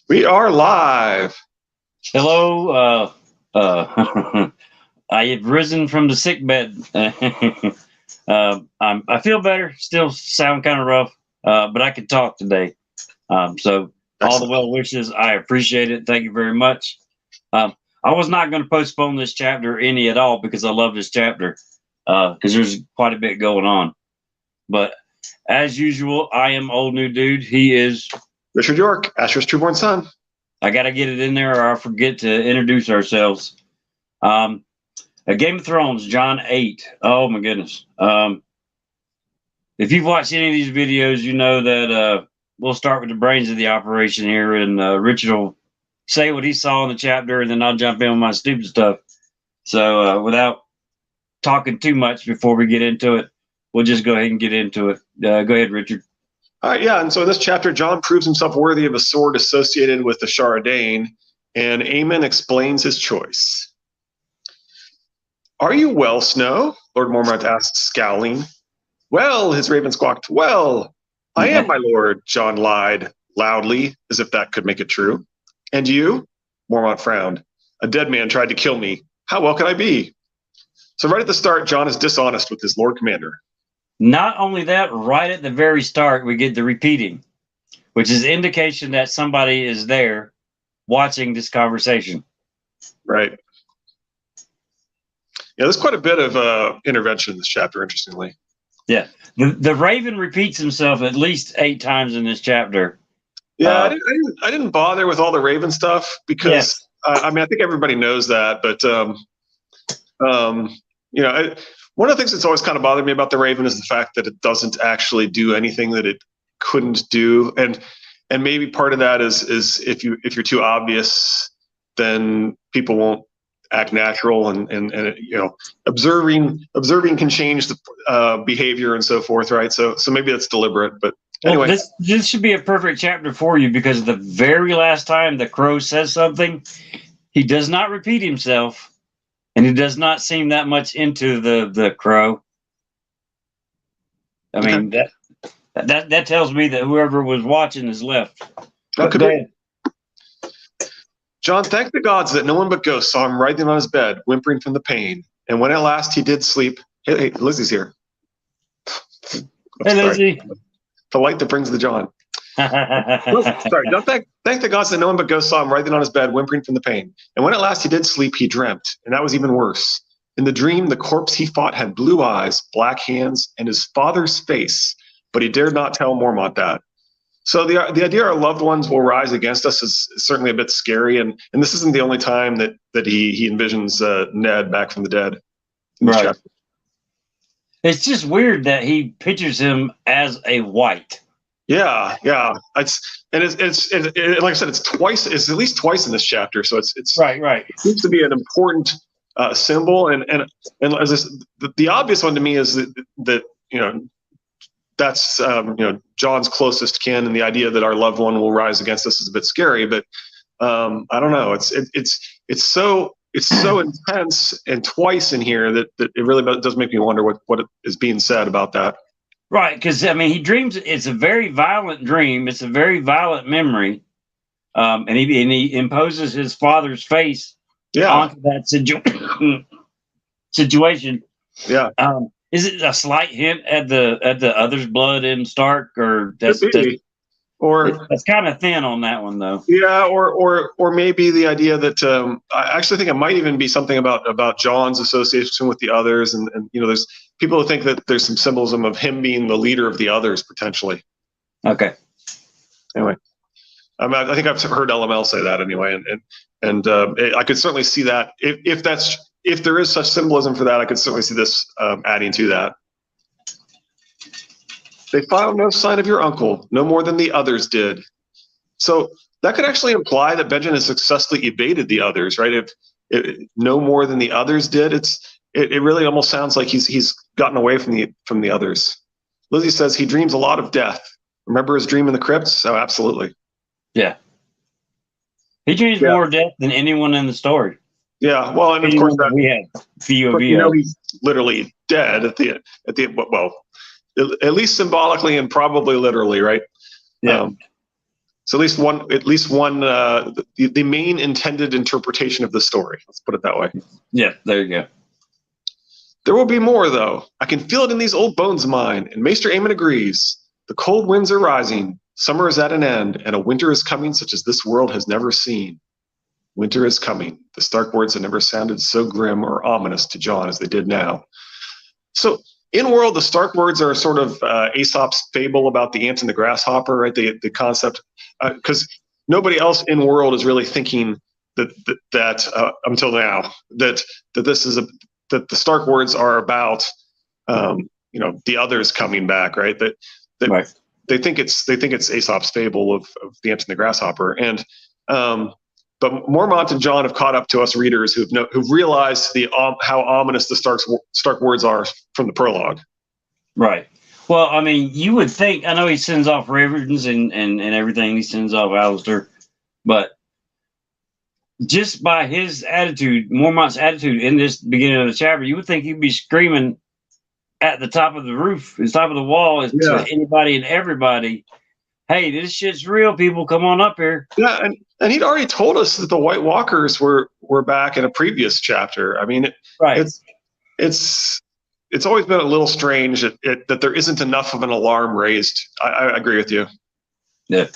We are live. Hello. I have risen from the sick bed. I feel better. Still sound kind of rough, but I can talk today. So all the Excellent. well wishes, I appreciate it. Thank you very much. I was not going to postpone this chapter any at all because I love this chapter because there's quite a bit going on. But as usual, I am old new dude. He is Richard York, Asher's trueborn son. I got to get it in there or I'll forget to introduce ourselves. A Game of Thrones, John 8. Oh, my goodness. If you've watched any of these videos, you know that we'll start with the brains of the operation here, and Richard will say what he saw in the chapter, and then I'll jump in with my stupid stuff. So without talking too much before we get into it, we'll just go ahead and get into it. Go ahead, Richard. All right, yeah, and so in this chapter, Jon proves himself worthy of a sword associated with the Sharadane, and Aemon explains his choice. Are you well, Snow? Lord Mormont asked, scowling. Well, his raven squawked, well, I am, my lord, Jon lied, loudly, as if that could make it true. And you? Mormont frowned. A dead man tried to kill me. How well can I be? So right at the start, Jon is dishonest with his Lord Commander. Not only that, right at the very start, we get the repeating, which is indication that somebody is there watching this conversation. Right. Yeah, there's quite a bit of intervention in this chapter, interestingly. Yeah. The Raven repeats himself at least 8 times in this chapter. Yeah, I didn't bother with all the Raven stuff because, yes. I mean, I think everybody knows that, but, you know, one of the things that's always kind of bothered me about the Raven is the fact that it doesn't actually do anything that it couldn't do, and maybe part of that is if you're too obvious, then people won't act natural, and you know, observing can change the behavior and so forth, right? So maybe that's deliberate, but anyway, well, this should be a perfect chapter for you because the very last time the crow says something, he does not repeat himself. And he does not seem that much into the crow. I mean, that tells me that whoever was watching is left. Go ahead. Jon thanked the gods that no one but ghosts saw him writhing on his bed, whimpering from the pain. And when at last he did sleep, hey, Lizzie's here. Hey, Lizzie. The light that brings the Jon. Sorry, Jon thank the gods that no one but ghosts saw him writhing on his bed, whimpering from the pain. And when at last he did sleep, he dreamt, and that was even worse. In the dream, the corpse he fought had blue eyes, black hands, and his father's face, but he dared not tell Mormont that. So the idea our loved ones will rise against us is certainly a bit scary, and this isn't the only time that he envisions Ned back from the dead. Right. Chapter. It's just weird that he pictures him as a white. Yeah. It's like I said, it's at least twice in this chapter. So it's right. It seems to be an important symbol, and as the obvious one to me is that you know, that's you know, Jon's closest kin, and the idea that our loved one will rise against us is a bit scary. But I don't know. It's so intense and twice in here that it really does make me wonder what is being said about that. Right, because I mean, he dreams. It's a very violent dream. It's a very violent memory, and he imposes his father's face onto that situation. Yeah. Is it a slight hint at the other's blood in Stark, or that's kind of thin on that one, though? Yeah, or maybe the idea that I actually think it might even be something about Jon's association with the others, and you know, there's people who think that there's some symbolism of him being the leader of the others potentially. Okay. Anyway, I think I've heard LML say that anyway, and I could certainly see that if there is such symbolism for that, I could certainly see this adding to that. They found no sign of your uncle, no more than the others did. So that could actually imply that Benjen has successfully evaded the others, right? If no more than the others did, it really almost sounds like he's gotten away from the others. Lizzie says he dreams a lot of death. Remember his dream in the crypts? Oh, absolutely. Yeah. He dreams more of death than anyone in the story. Yeah, well, and of course that we had you know, he's literally dead at the well, at least symbolically and probably literally, right? Yeah. So at least one, the main intended interpretation of the story. Let's put it that way. Yeah, there you go. There will be more, though. I can feel it in these old bones of mine, and Maester Aemon agrees. The cold winds are rising, summer is at an end, and a winter is coming such as this world has never seen. Winter is coming. The Stark words had never sounded so grim or ominous to Jon as they did now. So, in world, the Stark words are sort of Aesop's fable about the ant and the grasshopper, right? The concept, because nobody else in world is really thinking that until now that this is that the Stark words are about the others coming back, right? That Right. they think it's Aesop's fable of the ant and the grasshopper, and but Mormont and Jon have caught up to us readers who've realized how ominous the Stark words are from the prologue. Right. Well, I mean, you would think. I know he sends off Ravens and everything. He sends off Alistair, but just by his attitude, Mormont's attitude in this beginning of the chapter, you would think he'd be screaming at the top of the roof, the top of the wall, to anybody and everybody, "Hey, this shit's real, people! Come on up here!" Yeah, and he'd already told us that the White Walkers were back in a previous chapter. I mean, it's always been a little strange that there isn't enough of an alarm raised. I agree with you. Yeah.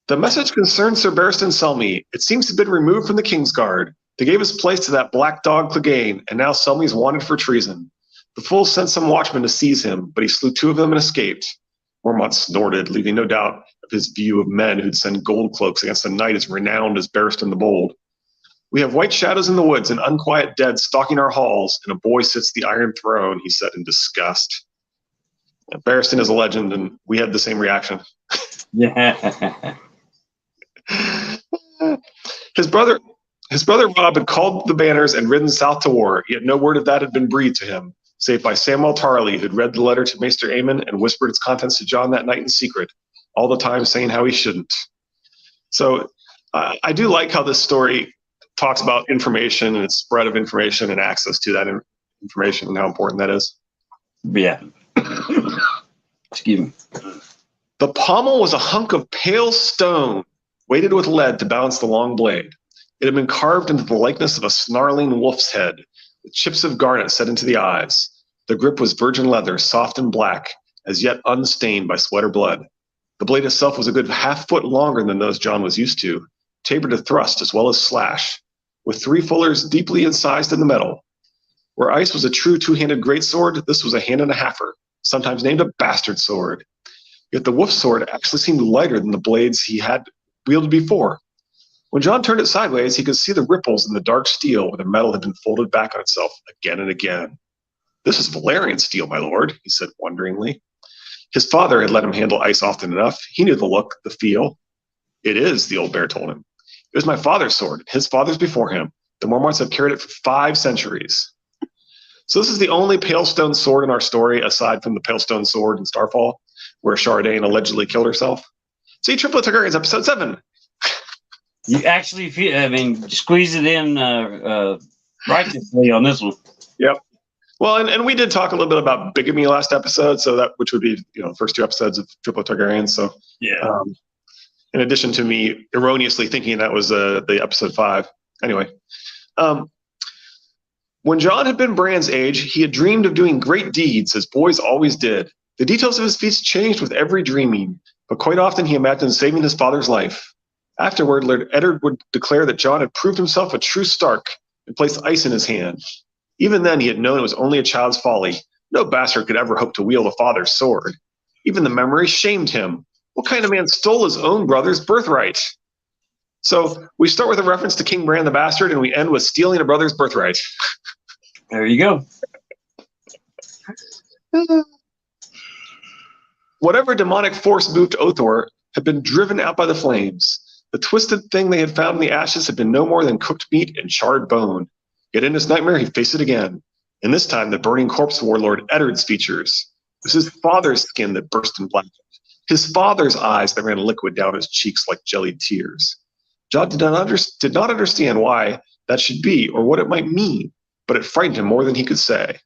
The message concerns Sir Barristan Selmy. It seems to have been removed from the Kingsguard. They gave his place to that black dog Clegane, and now Selmy is wanted for treason. The fools sent some watchmen to seize him, but he slew 2 of them and escaped. Mormont snorted, leaving no doubt of his view of men who'd send gold cloaks against a knight as renowned as Barristan the Bold. We have white shadows in the woods and unquiet dead stalking our halls, and a boy sits the Iron Throne, he said in disgust. Barristan is a legend, and we had the same reaction. Yeah. His brother Rob had called the banners and ridden south to war, yet no word of that had been breathed to him, save by Samwell Tarly, who'd read the letter to Maester Aemon and whispered its contents to Jon that night in secret, all the time saying how he shouldn't. So I do like how this story talks about information and its spread of information and access to that information and how important that is. Yeah. Excuse me. The pommel was a hunk of pale stone, weighted with lead to balance the long blade. It had been carved into the likeness of a snarling wolf's head, with chips of garnet set into the eyes. The grip was virgin leather, soft and black, as yet unstained by sweat or blood. The blade itself was a good half-foot longer than those Jon was used to, tapered to thrust as well as slash, with 3 fullers deeply incised in the metal. Where ice was a true 2-handed greatsword, this was a hand and a halfer, sometimes named a bastard sword. Yet the wolf sword actually seemed lighter than the blades he had wielded before. When Jon turned it sideways, he could see the ripples in the dark steel where the metal had been folded back on itself again and again. "This is Valyrian steel, my lord," he said wonderingly. His father had let him handle ice often enough. He knew the look, the feel. "It is," the old bear told him. "It was my father's sword, his father's before him. The Mormonts have carried it for 5 centuries. So this is the only pale stone sword in our story, aside from the pale stone sword in Starfall, where Sharadane allegedly killed herself. See, Triplet Targaryens, episode 7. You actually squeeze it in righteously on this one. Yep. Well, and we did talk a little bit about bigamy last episode, so that which would be the first 2 episodes of Triplet Targaryens. So yeah. In addition to me erroneously thinking that was the episode 5. Anyway, when Jon had been Bran's age, he had dreamed of doing great deeds, as boys always did. The details of his feats changed with every dreaming, but quite often he imagined saving his father's life. Afterward, Lord Eddard would declare that Jon had proved himself a true Stark and placed ice in his hand. Even then, he had known it was only a child's folly. No bastard could ever hope to wield a father's sword. Even the memory shamed him. What kind of man stole his own brother's birthright? So we start with a reference to King Bran the Bastard, and we end with stealing a brother's birthright. There you go. Whatever demonic force moved Othor had been driven out by the flames. The twisted thing they had found in the ashes had been no more than cooked meat and charred bone. Yet in his nightmare, he faced it again. And this time, the burning corpse wore Lord Eddard's features. It was his father's skin that burst and blackened. His father's eyes that ran liquid down his cheeks like jellied tears. Jon did not understand why that should be or what it might mean, but it frightened him more than he could say.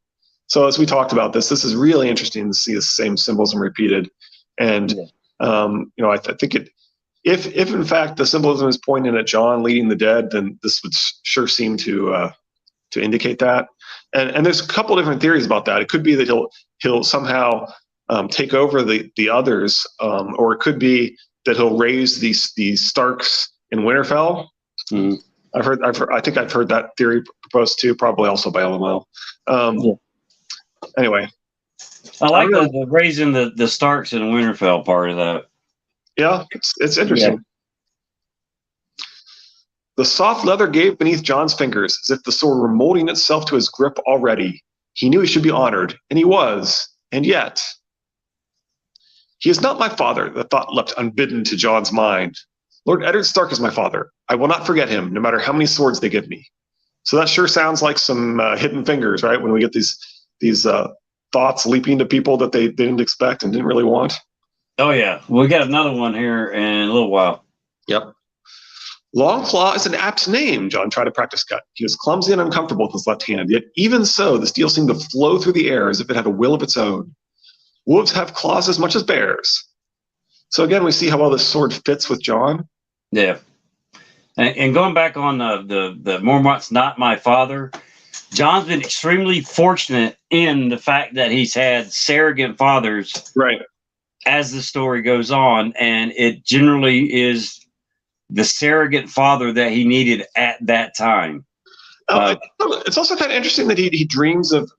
So as we talked about this is really interesting to see the same symbolism repeated. And I think if in fact the symbolism is pointing at Jon leading the dead, then this would sure seem to indicate that. And there's a couple different theories about that. It could be that he'll somehow take over the others, or it could be that he'll raise these Starks in Winterfell. Mm-hmm. I think I've heard that theory proposed too, probably also by LML. Yeah. Anyway, I like the raising the Starks in Winterfell part of that. Yeah, it's interesting. Yeah. The soft leather gave beneath Jon's fingers, as if the sword were molding itself to his grip already. He knew he should be honored, and he was, and yet. He is not my father, the thought leapt unbidden to Jon's mind. Lord Eddard Stark is my father. I will not forget him, no matter how many swords they give me. So that sure sounds like some hidden fingers, right? When we get these thoughts leaping to people that they didn't expect and didn't really want. Oh, yeah. We got another one here in a little while. Yep. Longclaw is an apt name, Jon tried to practice cut. He was clumsy and uncomfortable with his left hand, yet even so, the steel seemed to flow through the air as if it had a will of its own. Wolves have claws as much as bears. So again, we see how well this sword fits with Jon. Yeah. And going back on the Mormont's not my father, Jon's been extremely fortunate in the fact that he's had surrogate fathers. Right. As the story goes on, and it generally is the surrogate father that he needed at that time. It's also kind of interesting that he dreams of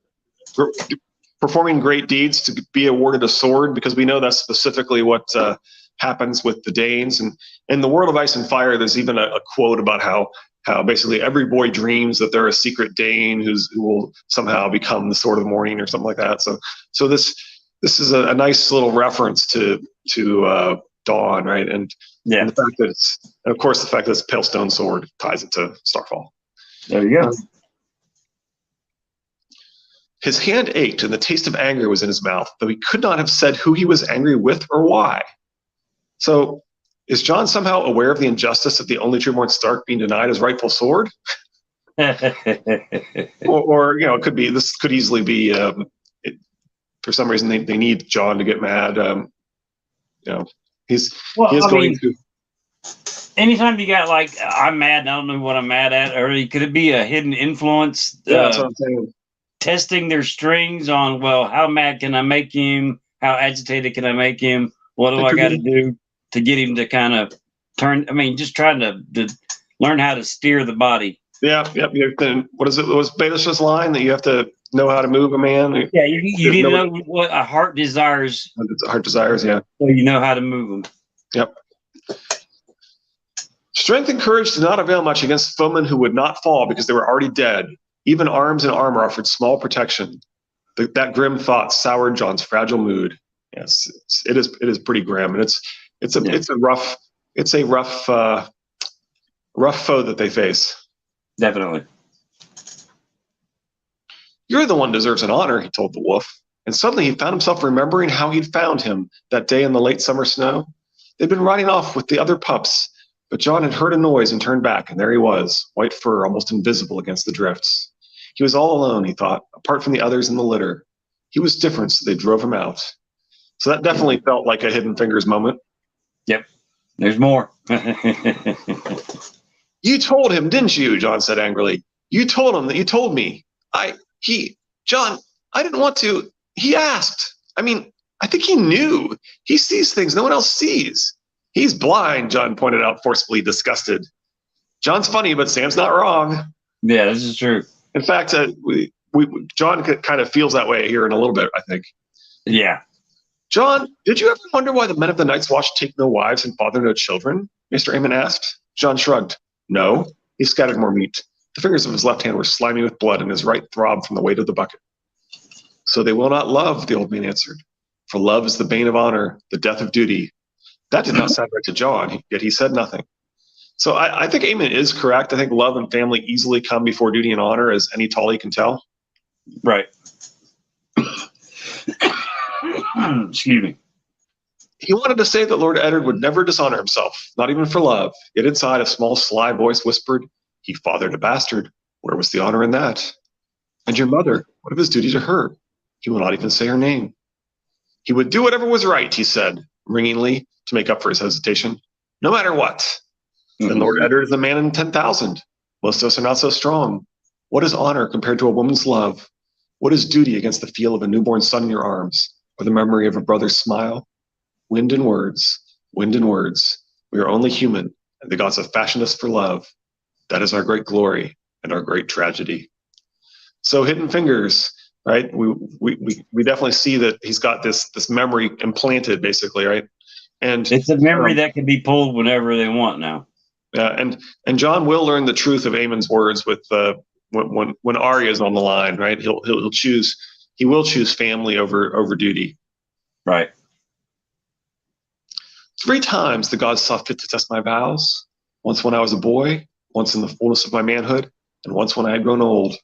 performing great deeds to be awarded a sword, because we know that's specifically what happens with the Danes. And in the World of Ice and Fire, there's even a quote about how basically every boy dreams that they're a secret Dane who will somehow become the Sword of the Morning or something like that. So this is a nice little reference to Dawn, right? And the fact that of course, the fact that it's a pale stone sword ties it to Starfall. There you go. His hand ached, and the taste of anger was in his mouth, though he could not have said who he was angry with or why. So, is Jon somehow aware of the injustice of the only trueborn Stark being denied his rightful sword? or it could be. This could easily be. For some reason, they need Jon to get mad. He's going to. Anytime you got like, I'm mad and I don't know what I'm mad at, or could it be a hidden influence? Yeah, that's what I'm saying. Testing their strings on, well, how mad can I make him? How agitated can I make him? What do I got to do to get him to kind of turn? I mean, just trying to learn how to steer the body. Yeah, yep. What is it? Was Baelish's line that you have to know how to move a man? Yeah, you need to know what a heart desires. Heart desires, yeah. So you know how to move them. Yep. Strength and courage did not avail much against foemen who would not fall because they were already dead. Even arms and armor offered small protection. That grim thought soured Jon's fragile mood. Yes, it is pretty grim, and it's a rough foe that they face. Definitely. You're the one who deserves an honor, he told the wolf. And suddenly he found himself remembering how he'd found him that day in the late summer snow. They'd been riding off with the other pups, but Jon had heard a noise and turned back, and there he was, white fur almost invisible against the drifts. He was all alone, he thought, apart from the others in the litter. He was different, so they drove him out. So that definitely felt like a Hidden Fingers moment. Yep. There's more. You told him, didn't you? Jon said angrily. You told him that you told me. Jon, I didn't want to. He asked. I mean, I think he knew. He sees things no one else sees. He's blind, Jon pointed out, forcefully disgusted. Jon's funny, but Sam's not wrong. Yeah, this is true. In fact, Jon kind of feels that way here in a little bit, I think. Yeah. Jon, did you ever wonder why the men of the Night's Watch take no wives and father no children? Mr. Aemon asked. Jon shrugged. No. He scattered more meat. The fingers of his left hand were slimy with blood, and his right throbbed from the weight of the bucket. So they will not love, the old man answered. For love is the bane of honor, the death of duty. That did not sound right to Jon, yet he said nothing. So I think Aemon is correct. I think love and family easily come before duty and honor, as any Tully can tell. Right. Excuse me. He wanted to say that Lord Eddard would never dishonor himself, not even for love. Yet inside, a small, sly voice whispered, he fathered a bastard. Where was the honor in that? And your mother, what of his duty to her? He will not even say her name. He would do whatever was right, he said. ringingly to make up for his hesitation. No matter what. Then Lord Eddard is a man in 10,000. Most of us are not so strong. What is honor compared to a woman's love? What is duty against the feel of a newborn son in your arms, or the memory of a brother's smile? Wind and words, wind and words. We are only human, and the gods have fashioned us for love. That is our great glory and our great tragedy. So Hidden Fingers, right? We definitely see that he's got this memory implanted, basically, right? And it's a memory that can be pulled whenever they want now. Yeah, and Jon will learn the truth of Aemon's words with when Arya is on the line, right? He will choose family over duty. Right. 3 times the gods saw fit to test my vows. Once when I was a boy, once in the fullness of my manhood, and once when I had grown old.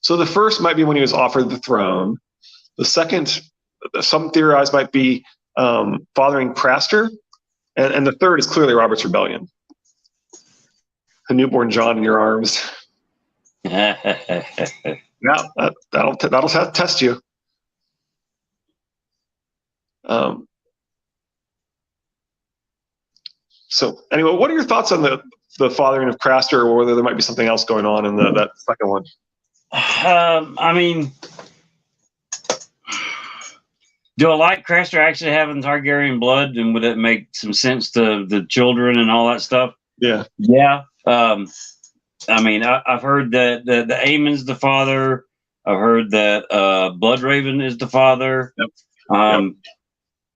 So the first might be when he was offered the throne. The second, some theorize, might be fathering Craster, and the third is clearly Robert's rebellion. A newborn Jon in your arms. Yeah, that'll test you. So anyway, what are your thoughts on the fathering of Craster, or whether there might be something else going on in that second one? I mean, do I like Craster actually having Targaryen blood, and would it make some sense to the children and all that stuff? Yeah. Yeah. I mean, I've heard that the Aemon's the father. I've heard that Bloodraven is the father. Yep.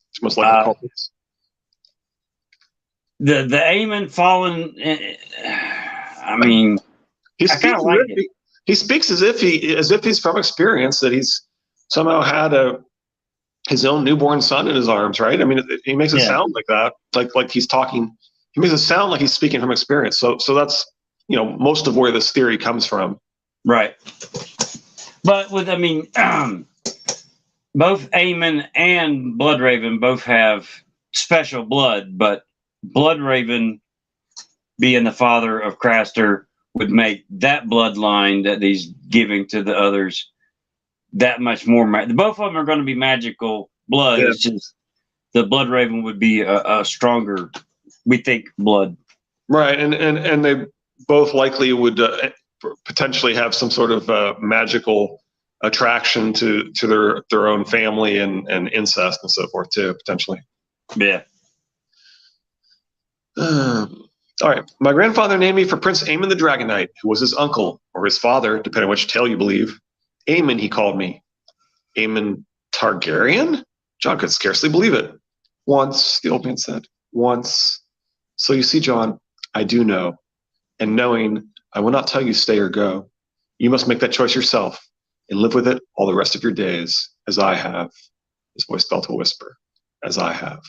It's most likely culprits. The Aemon fallen. I mean, he speaks as if he's from experience, that he's somehow had his own newborn son in his arms, right? I mean, he makes it sound like that, like he's talking. He makes it sound like he's speaking from experience. So that's most of where this theory comes from. Right. But both Aemon and Bloodraven both have special blood, but Bloodraven being the father of Craster would make that bloodline that he's giving to the others that much more. Both of them are going to be magical blood. Yeah. It's just the Bloodraven would be a stronger, we think, blood. Right, and they both likely would potentially have some sort of magical attraction to their own family and incest and so forth too, potentially. Yeah. All right. My grandfather named me for Prince Aemon the Dragon Knight, who was his uncle or his father, depending on which tale you believe. Aemon, he called me. Aemon Targaryen? Jon could scarcely believe it. Once, the old man said. Once. So you see, Jon, I do know. And knowing, I will not tell you stay or go. You must make that choice yourself and live with it all the rest of your days, as I have. His voice fell to a whisper. As I have.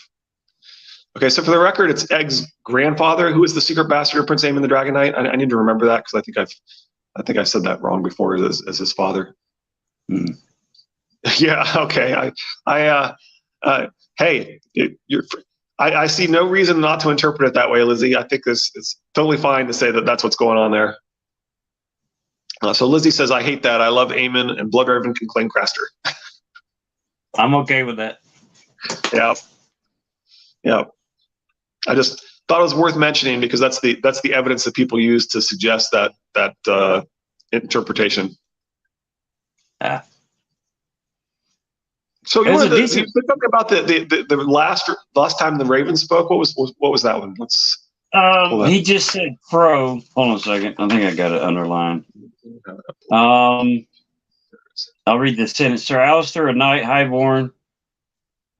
Okay, so for the record, it's Egg's grandfather who is the secret bastard of Prince Aemon the Dragon Knight. I need to remember that because I think I've said that wrong before as his father. Mm. Yeah. Okay. Hey, I see no reason not to interpret it that way, Lizzie. I think it's totally fine to say that that's what's going on there. So Lizzie says, I hate that. I love Aemon, and Bloodraven can claim Craster. I'm okay with that. Yeah. Yeah. I just thought it was worth mentioning because that's the evidence that people use to suggest that interpretation. Ah. So you said something about the last time the Raven spoke. What was that one? Let's. He just said crow. Hold on a second. I think I got it underlined. I'll read the sentence. Sir Alistair, a knight highborn,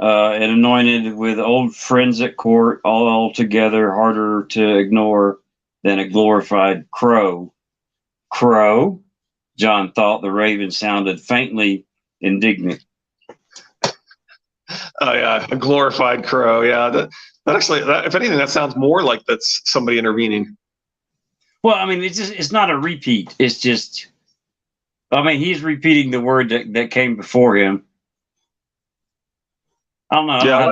and anointed with old friends at court, all together harder to ignore than a glorified crow. Crow? Jon thought the Raven sounded faintly indignant. Oh yeah, a glorified crow. Yeah, that actually, if anything, that sounds more like that's somebody intervening. Well, I mean, it's not a repeat. It's just, I mean, he's repeating the word that came before him. I don't know. Yeah,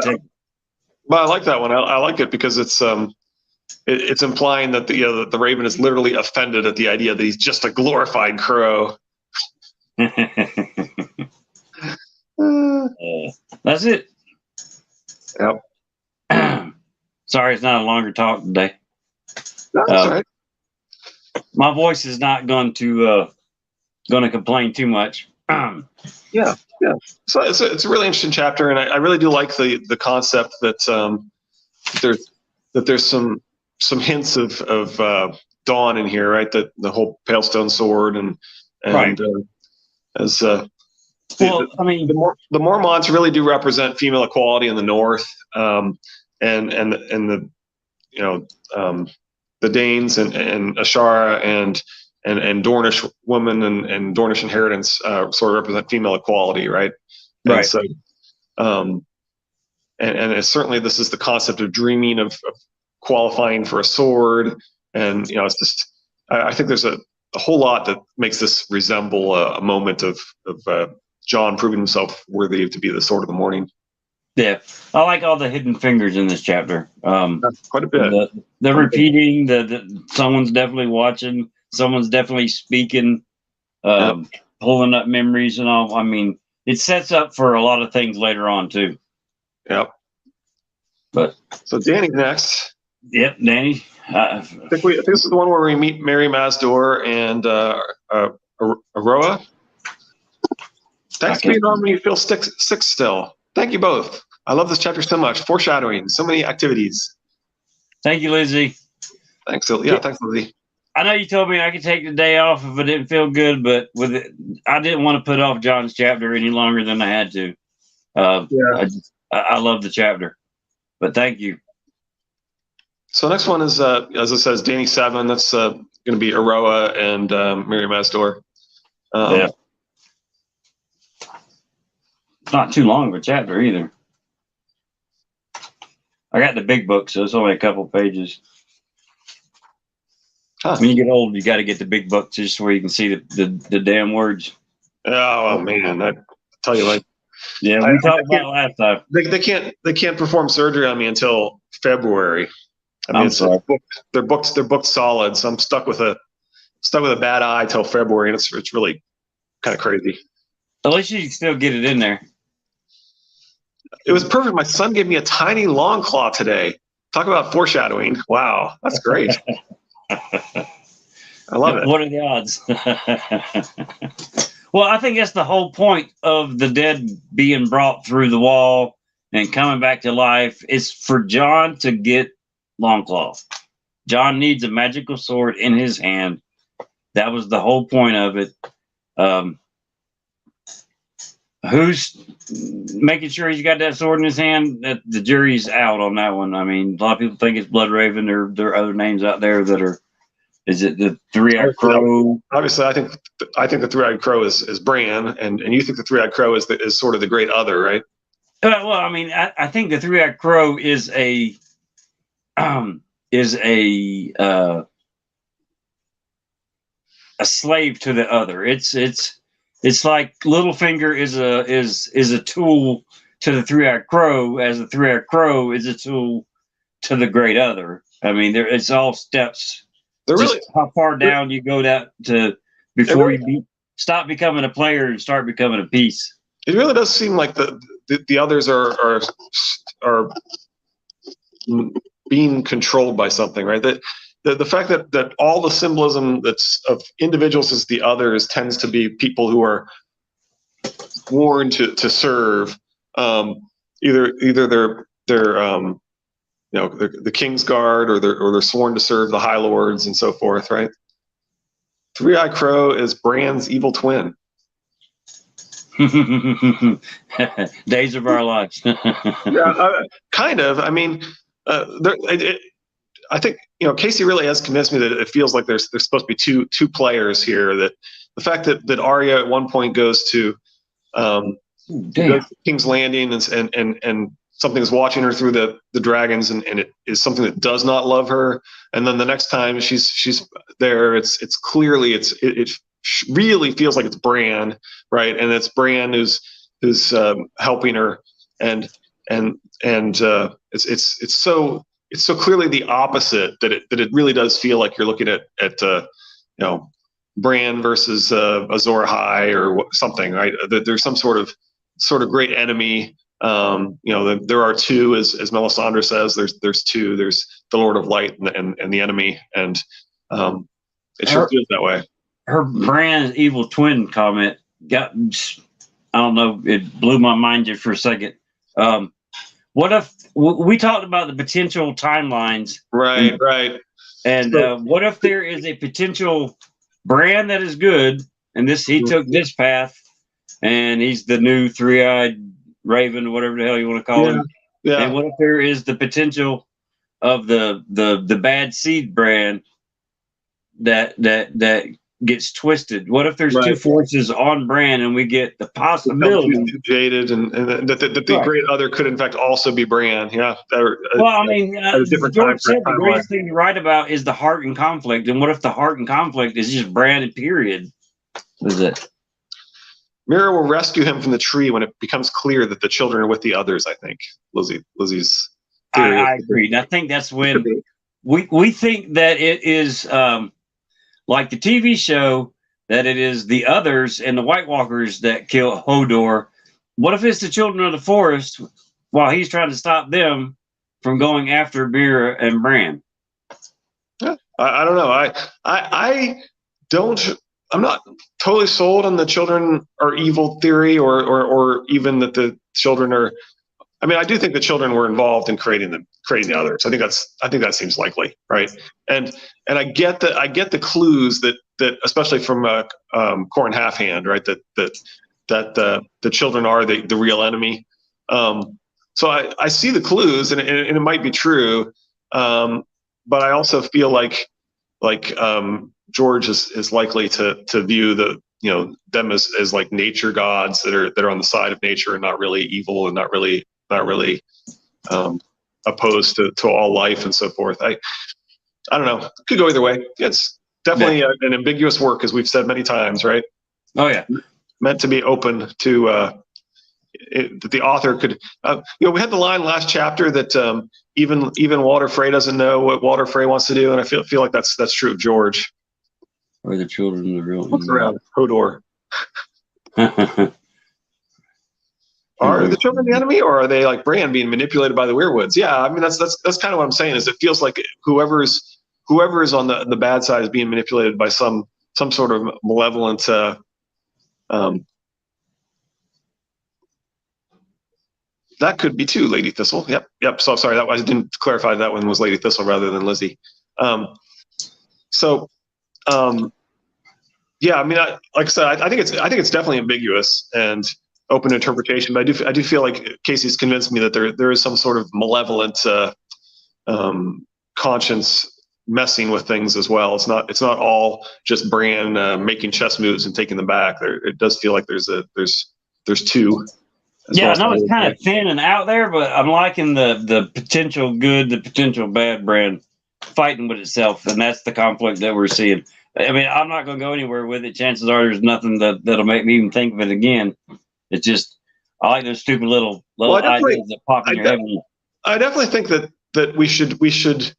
but I like that one. I like it because it's implying that the Raven is literally offended at the idea that he's just a glorified crow. That's it. Yep. Sorry, it's not a longer talk today. No, that's all right. My voice is not going to complain too much. Yeah. So it's a really interesting chapter, and I really do like the concept that there's some hints of Dawn in here, right? That the whole Pale Stone Sword and Right. As Well, I mean, the Mormonts really do represent female equality in the North, and the the Danes and Ashara and Dornish woman and Dornish inheritance sort of represent female equality, right? And right. so, and it's certainly this is the concept of dreaming of qualifying for a sword, and it's just I think there's a whole lot that makes this resemble a moment of Jon proving himself worthy to be the Sword of the Morning. Yeah, I like all the hidden fingers in this chapter. Quite a bit. The repeating, the someone's definitely watching, someone's definitely speaking, pulling up memories and all. I mean, it sets up for a lot of things later on too. Yep. But so Danny's next. Yep, Danny. I think this is the one where we meet Mary Mazdor and Aroa. Thanks for being on when you feel sick still. Thank you both. I love this chapter so much. Foreshadowing, so many activities. Thank you, Lizzie. Thanks, Lizzie. I know you told me I could take the day off if I didn't feel good, but I didn't want to put off Jon's chapter any longer than I had to. I love the chapter, but thank you. So next one is, as it says, Danny 7. That's going to be Aroa and Mary Mazdor. Yeah. Not too long of a chapter either. I got the big book, so it's only a couple pages. Huh. When you get old, you got to get the big book just where you can see the damn words. Oh man, I tell you what. Yeah, we talked about it last time. They can't perform surgery on me until February. I mean, they're booked solid, so I'm stuck with a bad eye till February, and it's really kind of crazy. At least you can still get it in there. It was perfect. My son gave me a tiny long claw today. Talk about foreshadowing. Wow, that's great. I love it. What are the odds? Well, I think that's the whole point of the dead being brought through the wall and coming back to life is for Jon to get Longclaw. Jon needs a magical sword in his hand. That was the whole point of it. Who's making sure he's got that sword in his hand? That the jury's out on that one. I mean, a lot of people think it's Bloodraven. There are other names out there that are. Is it the Three-Eyed Crow? Obviously, I think the Three-Eyed Crow is Bran, and you think the Three-Eyed Crow is sort of the great other, right? Well, I mean, I think the Three-Eyed Crow is a slave to the other. It's like Littlefinger is a tool to the Three-Eyed Crow, as the Three-Eyed Crow is a tool to the great other. I mean, it's all steps. They're just really how far down you go before you stop becoming a player and start becoming a piece. It really does seem like the others are being controlled by something, right? That the fact that all the symbolism that's of individuals as the others tends to be people who are sworn to serve. Either they're the King's Guard, or they're sworn to serve the High Lords and so forth, right? Three-Eyed Crow is Bran's evil twin. Days of our lives. Kind of. I mean, I think Casey really has convinced me that it feels like there's supposed to be two players here. That the fact that Arya at one point goes to King's Landing and something is watching her through the dragons, and it is something that does not love her. And then the next time she's there, it's clearly it really feels like it's Bran, right? And it's Bran who's helping her, and it's so clearly the opposite that it really does feel like you're looking at Bran versus Azor Ahai or something, right? That there's some sort of great enemy There are two, as Melisandre says. There's two. There's the Lord of Light and the enemy, and it sure feels that way. Her Bran's evil twin comment got, I don't know, it blew my mind just for a second. What if we talked about the potential timelines? Right. And what if there is a potential Bran that is good, and he took this path, and he's the new three-eyed raven, whatever the hell you want to call him. Yeah. And what if there is the potential of the bad seed Bran that gets twisted? What if there's two forces on Bran, and we get the possibility jaded, and that the great other could in fact also be Bran? Yeah. George said the greatest thing to write about is the heart and conflict. And what if the heart and conflict is just Bran, period? What is it? Mira will rescue him from the tree when it becomes clear that the children are with the others. I think Lizzie's theory. I agree. And I think that's when we think that it is like the TV show, that it is the others and the White Walkers that kill Hodor. What if it's the children of the forest while he's trying to stop them from going after Mira and Bran? Yeah, I don't know. I'm not totally sold on the children are evil theory, or even that the children are. I mean, I do think the children were involved in creating the others. I think that seems likely, right? And I get the clues that especially from Corn Halfhand, right? That the children are the real enemy. So I see the clues, and it might be true, but I also feel like George is likely to view them as like nature gods that are on the side of nature and not really evil and not really opposed to all life and so forth. I don't know. Could go either way. It's definitely an ambiguous work, as we've said many times, right? Oh yeah. Meant to be open to that the author could. We had the line last chapter that even Walder Frey doesn't know what Walder Frey wants to do, and I feel like that's true of George. Or the children of the real. Look around, Hodor. Are the children the enemy, or are they like Bran being manipulated by the weirwoods? Yeah, I mean that's kind of what I'm saying. Is it feels like whoever's on the bad side is being manipulated by some sort of malevolent. That could be too, Lady Thistle. Yep. So sorry, I didn't clarify that one was Lady Thistle rather than Lizzie. Yeah, I mean, like I said, I think it's definitely ambiguous and open to interpretation. But I do feel like Casey's convinced me that there is some sort of malevolent conscience messing with things as well. It's not all just Bran making chess moves and taking them back. It does feel like there's two. Yeah, I know it's kind of thin and out there, but I'm liking the potential good, the potential bad Bran fighting with itself, and that's the conflict that we're seeing. I mean, I'm not going to go anywhere with it. Chances are there's nothing that'll make me even think of it again. It's just, I like those stupid little ideas that pop in your head. I definitely think that we should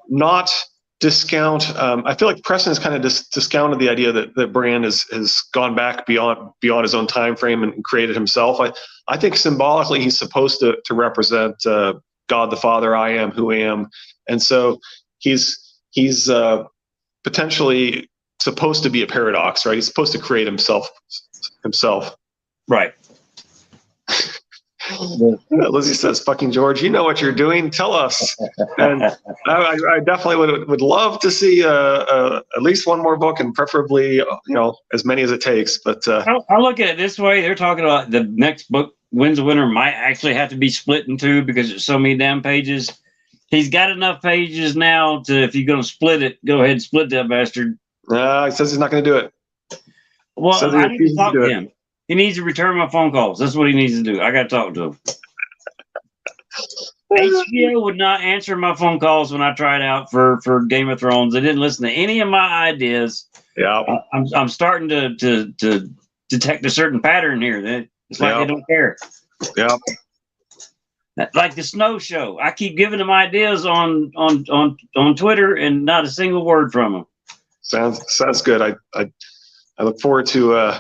not discount. I feel like Preston has kind of discounted the idea that Bran has gone back beyond his own time frame and created himself. I think symbolically he's supposed to represent God the Father. I am who I am, and so he's potentially supposed to be a paradox, right? He's supposed to create himself. Right. Lizzie says, "Fucking George, you know what you're doing. Tell us." And I definitely would love to see at least one more book, and preferably as many as it takes. But I look at it this way: they're talking about the next book, Winds of Winter, might actually have to be split in two because there's so many damn pages. He's got enough pages now to, if you're going to split it, go ahead and split that bastard. He says he's not going to do it. Well, I need to talk to him. He needs to return my phone calls. That's what he needs to do. I got to talk to him. HBO would not answer my phone calls when I tried out for Game of Thrones. They didn't listen to any of my ideas. Yeah, I'm starting to detect a certain pattern here. It's like they don't care. Yeah. Like the Snow Show. I keep giving them ideas on Twitter and not a single word from them. Sounds good. I look forward to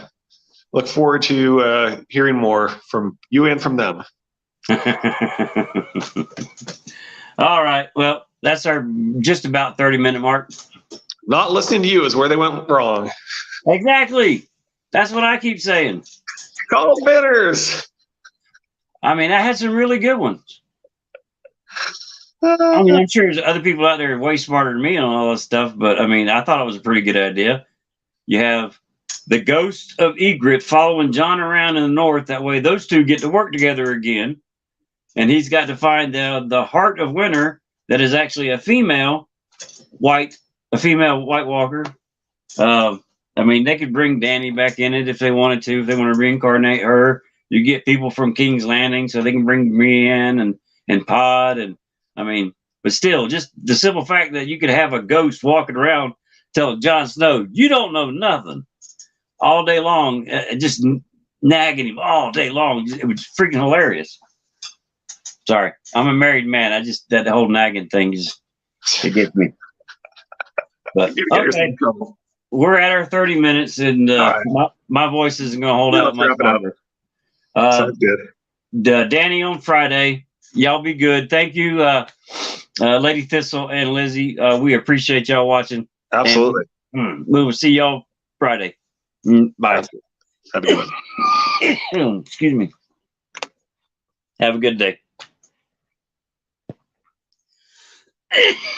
look forward to hearing more from you and from them. All right. Well, that's our just about 30-minute mark. Not listening to you is where they went wrong. Exactly. That's what I keep saying. Call bidders. I mean, I had some really good ones. I mean, I'm sure there's other people out there way smarter than me on all this stuff, but I mean, I thought it was a pretty good idea. You have the ghost of Egret following Jon around in the north. That way, those two get to work together again. And he's got to find the heart of winter that is actually a female White Walker. I mean, they could bring Danny back in it if they wanted to. If they want to reincarnate her, you get people from King's Landing, so they can bring Brienne and Pod, and I mean, but still, just the simple fact that you could have a ghost walking around telling Jon Snow, "You don't know nothing," all day long, just nagging him all day long. It was freaking hilarious. Sorry, I'm a married man. I just that whole nagging thing it gets me. But okay, we're at our 30 minutes, and right. my voice isn't going to hold out much longer. Sounds good. Danny on Friday. Y'all be good. Thank you, Lady Thistle and Lizzie. We appreciate y'all watching. Absolutely. And, we will see y'all Friday. Bye. Have a good one. Excuse me. Have a good day.